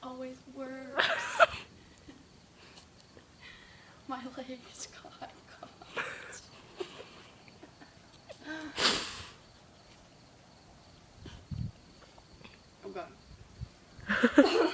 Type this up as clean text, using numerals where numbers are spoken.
always works. My legs got caught. Oh god.